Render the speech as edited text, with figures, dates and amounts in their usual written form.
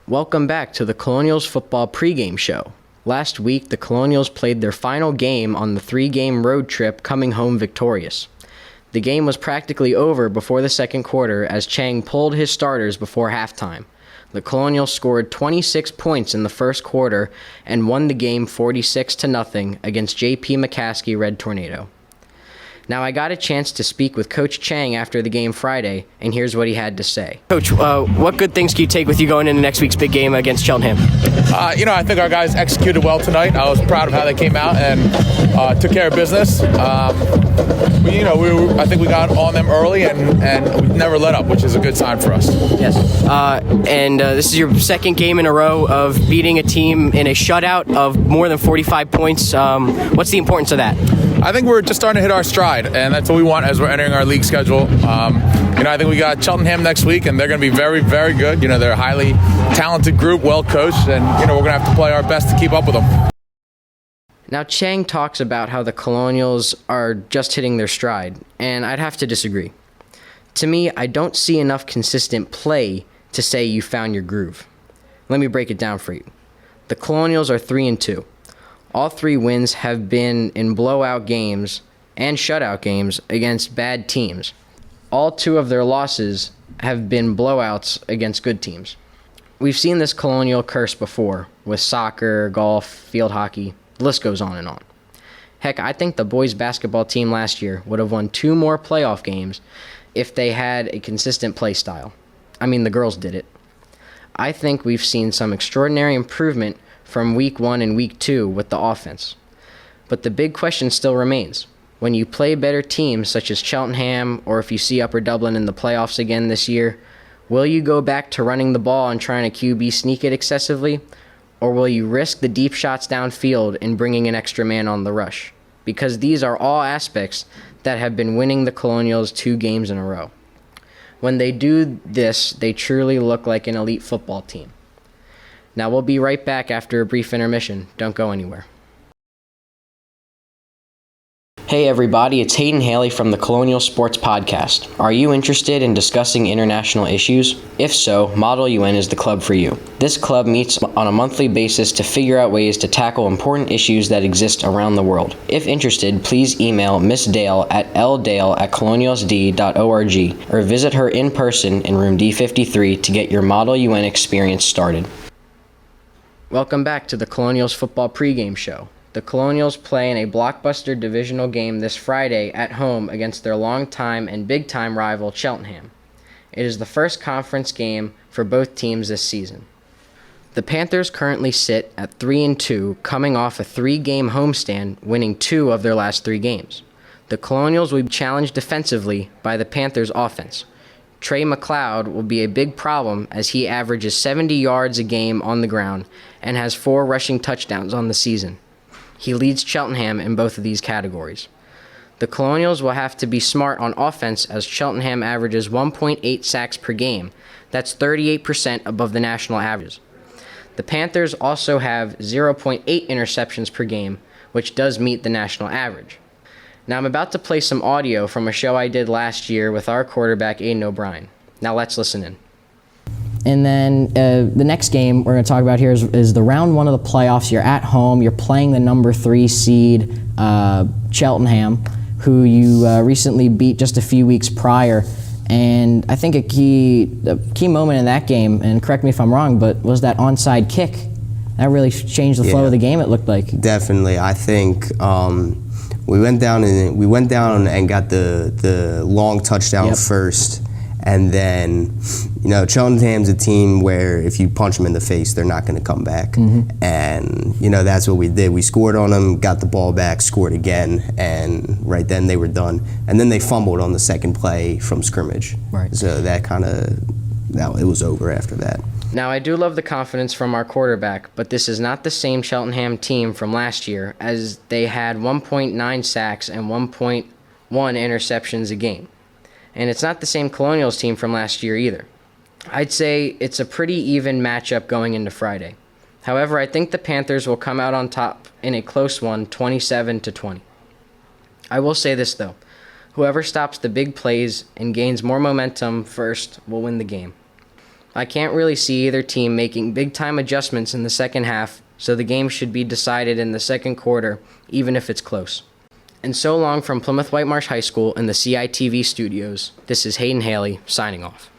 Welcome back to the Colonials Football pregame show. Last week, the Colonials played their final game on the 3-game road trip, coming home victorious. The game was practically over before the second quarter as Chang pulled his starters before halftime. The Colonials scored 26 points in the first quarter and won the game 46-0 against J.P. McCaskey Red Tornado. Now, I got a chance to speak with Coach Chang after the game Friday, and here's what he had to say. Coach, what good things can you take with you going into next week's big game against Cheltenham? I think our guys executed well tonight. I was proud of how they came out and took care of business. I think we got on them early and we never let up, which is a good sign for us. Yes. And this is your second game in a row of beating a team in a shutout of more than 45 points. What's the importance of that? I think we're just starting to hit our stride, and that's what we want as we're entering our league schedule. I think we got Cheltenham next week, and they're going to be very, very good. They're a highly talented group, well coached, and we're going to have to play our best to keep up with them. Now, Chang talks about how the Colonials are just hitting their stride, and I'd have to disagree. To me, I don't see enough consistent play to say you found your groove. Let me break it down for you. The Colonials are 3-2. All 3 wins have been in blowout games and shutout games against bad teams. All 2 of their losses have been blowouts against good teams. We've seen this Colonial curse before with soccer, golf, field hockey. The list goes on and on. Heck, I think the boys basketball team last year would have won 2 more playoff games if they had a consistent play style. I mean, the girls did it. I think we've seen some extraordinary improvement from week 1 and week 2 with the offense. But the big question still remains. When you play better teams such as Cheltenham, or if you see Upper Dublin in the playoffs again this year, will you go back to running the ball and trying to QB sneak it excessively? Or will you risk the deep shots downfield and bringing an extra man on the rush? Because these are all aspects that have been winning the Colonials 2 games in a row. When they do this, they truly look like an elite football team. Now, we'll be right back after a brief intermission. Don't go anywhere. Hey everybody, it's Haiden Haley from the Colonial Sports Podcast. Are you interested in discussing international issues? If so, Model UN is the club for you. This club meets on a monthly basis to figure out ways to tackle important issues that exist around the world. If interested, please email Miss Dale at ldale@colonialsd.org or visit her in person in room D53 to get your Model UN experience started. Welcome back to the Colonials Football pregame show. The Colonials play in a blockbuster divisional game this Friday at home against their longtime and big-time rival Cheltenham. It is the first conference game for both teams this season. The Panthers currently sit at 3-2, coming off a 3-game homestand, winning 2 of their last 3 games. The Colonials will be challenged defensively by the Panthers' offense. Trey McLeod will be a big problem as he averages 70 yards a game on the ground and has 4 rushing touchdowns on the season. He leads Cheltenham in both of these categories. The Colonials will have to be smart on offense as Cheltenham averages 1.8 sacks per game. That's 38% above the national averages. The Panthers also have 0.8 interceptions per game, which does meet the national average. Now I'm about to play some audio from a show I did last year with our quarterback Aiden O'Brien. Now let's listen in. And then the next game we're going to talk about here is the round 1 of the playoffs. You're at home. You're playing the number 3 seed Cheltenham, who you recently beat just a few weeks prior. And I think a key moment in that game, and correct me if I'm wrong, but was that onside kick. That really changed the flow of the game, it looked like. Definitely. I think we went down and got the long touchdown first. And then, Cheltenham's a team where if you punch them in the face, they're not going to come back. Mm-hmm. And, that's what we did. We scored on them, got the ball back, scored again, and right then they were done. And then they fumbled on the second play from scrimmage. Right. So that it was over after that. Now, I do love the confidence from our quarterback, but this is not the same Cheltenham team from last year, as they had 1.9 sacks and 1.1 interceptions a game. And it's not the same Colonials team from last year either. I'd say it's a pretty even matchup going into Friday. However, I think the Panthers will come out on top in a close one, 27-20. I will say this, though. Whoever stops the big plays and gains more momentum first will win the game. I can't really see either team making big-time adjustments in the second half, so the game should be decided in the second quarter, even if it's close. And so long from Plymouth Whitemarsh High School and the CITV studios, this is Haiden Haley signing off.